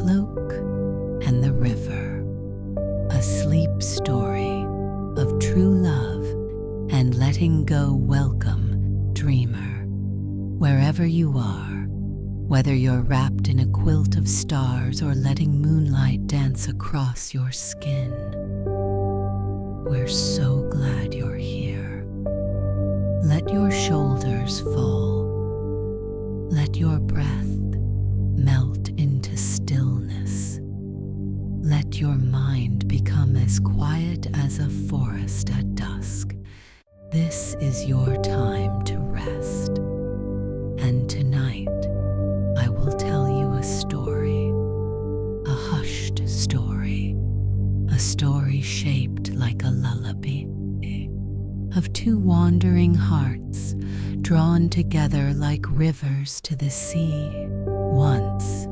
Cloak and the River, a sleep story of true love and letting go. Welcome, dreamer, wherever you are, whether you're wrapped in a quilt of stars or letting moonlight dance across your skin. We're so glad you're here. Let your shoulders fall. Let your breath melt into stillness. Let your mind become as quiet as a forest at dusk. This is your time to rest. And tonight, I will tell you a story, a hushed story, a story shaped like a lullaby, of two wandering hearts drawn together like rivers to the sea. Once,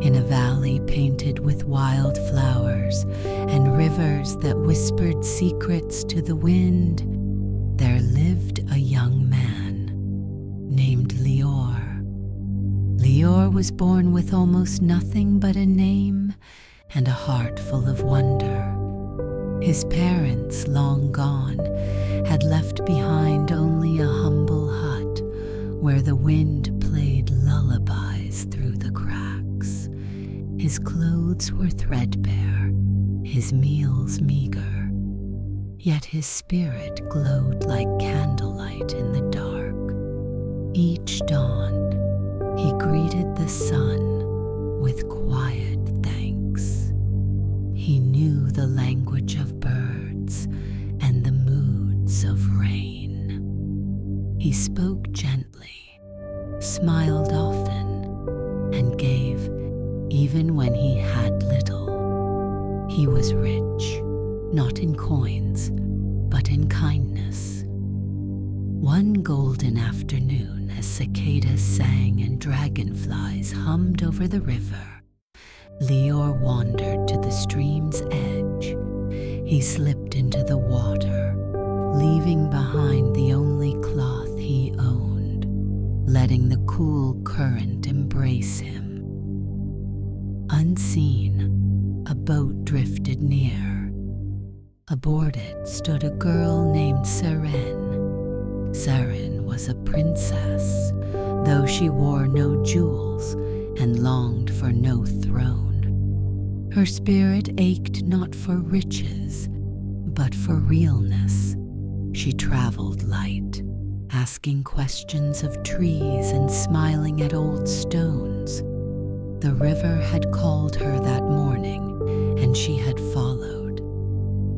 in a valley painted with wild flowers and rivers that whispered secrets to the wind, there lived a young man named Lior. Lior was born with almost nothing but a name and a heart full of wonder. His parents, long gone, had left behind only a humble hut where the wind played lullabies through the cracks. His clothes were threadbare, his meals meager, yet his spirit glowed like candlelight in the dark. Each dawn, he greeted the sun with quiet thanks. He knew the language of birds and the moods of rain. He spoke gently, smiled often, and gave even when he had little. He was rich, not in coins, but in kindness. One golden afternoon, as cicadas sang and dragonflies hummed over the river, Lior wandered to the stream's edge. He slipped into the water, leaving behind the only cloth he owned, letting the cool current embrace him. Unseen, a boat drifted near. Aboard it stood a girl named Seren. Seren was a princess, though she wore no jewels and longed for no throne. Her spirit ached not for riches, but for realness. She traveled light, asking questions of trees and smiling at old stones. The river had called her that morning, and she had followed.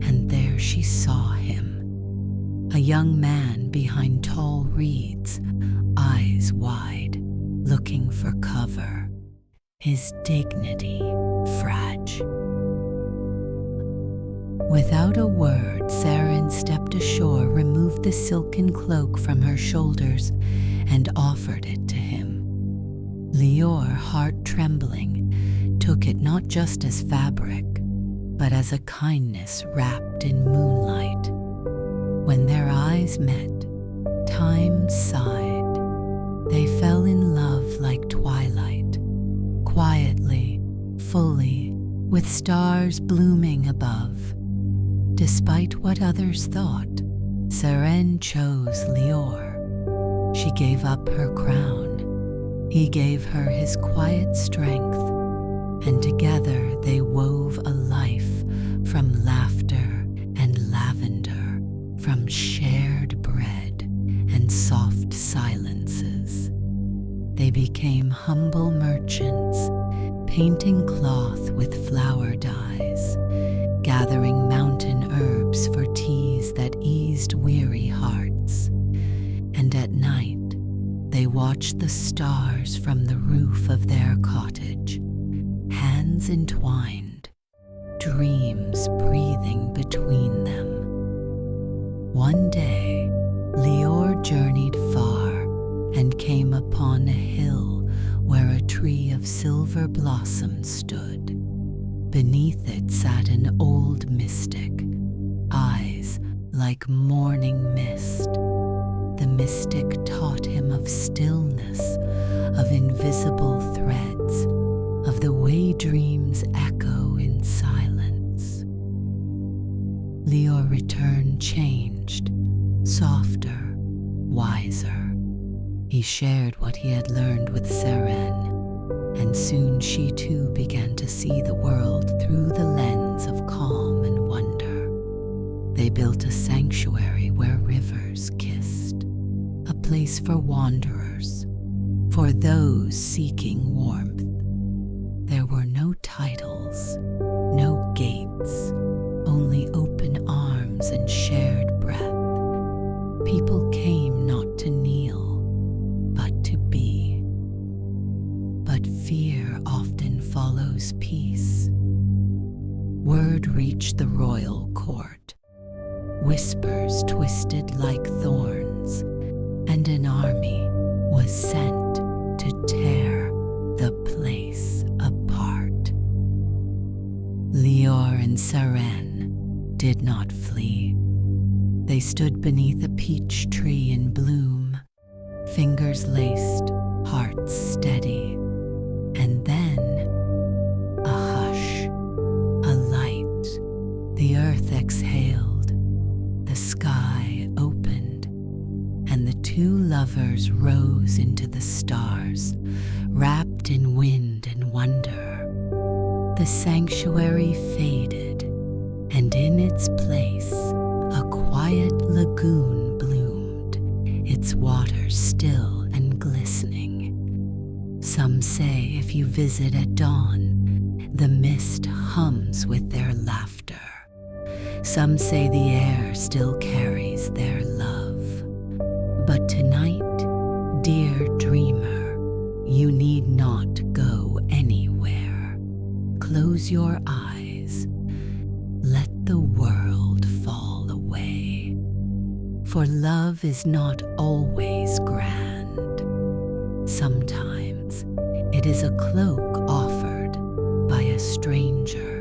And there she saw him, a young man behind tall reeds, eyes wide, looking for cover, his dignity fragile. Without a word, Seren stepped ashore, removed the silken cloak from her shoulders, and offered it to him. Lior, heart trembling, took it not just as fabric, but as a kindness wrapped in moonlight. When their eyes met, time sighed. They fell in love like twilight, quietly, fully, with stars blooming above. Despite what others thought, Seren chose Lior. She gave up her crown. He gave her his quiet strength, and together they wove a life from laughter and lavender, from shared bread and soft silences. They became humble merchants, painting cloth with flower dyes, gathering mountain herbs for teas that eased weary hearts. And at night, they watched the stars from the roof of their cottage, hands entwined, dreams breathing between them. One day, Lior journeyed far and came upon a hill where a tree of silver blossoms stood. Beneath it sat an old mystic, eyes like morning mist. The mystic taught him of stillness, of invisible threads, of the way dreams He shared what he had learned with Seren, and soon she too began to see the world through the lens of calm and wonder. They built a sanctuary where rivers kissed, a place for wanderers, for those seeking warmth. There were no titles, no gates, only open arms and shared breath. People came not to kneel, but to be. But fear often follows peace. Word reached the royal court, whispers twisted like thorns, and an army was sent to tear the place apart. Lior and Seren did not flee. They stood beneath a peach tree in bloom, fingers laced, hearts steady, and then a hush, a light. The earth exhaled, the sky opened, and the two lovers rose into the stars, wrapped in wind and wonder. The sanctuary faded, and in its place a quiet lagoon bloomed, its waters still and glistening. Some say if you visit at dawn, the mist hums with their laughter. Some say the air still carries their love. But tonight, dear dreamer, you need not go anywhere. Close your eyes. Let the world fall away. For love is not always grand. Sometimes it is a cloak offered by a stranger,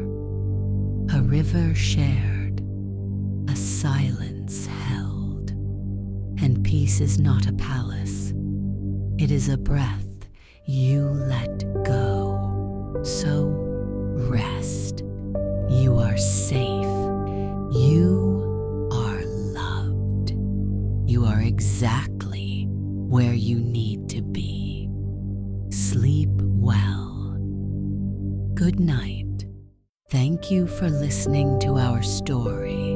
a river shared, a silence held. And peace is not a palace. It is a breath you let go. So rest. You are safe. You are loved. You are exactly where you need to be. Sleep well. Good night. Thank you for listening to our story.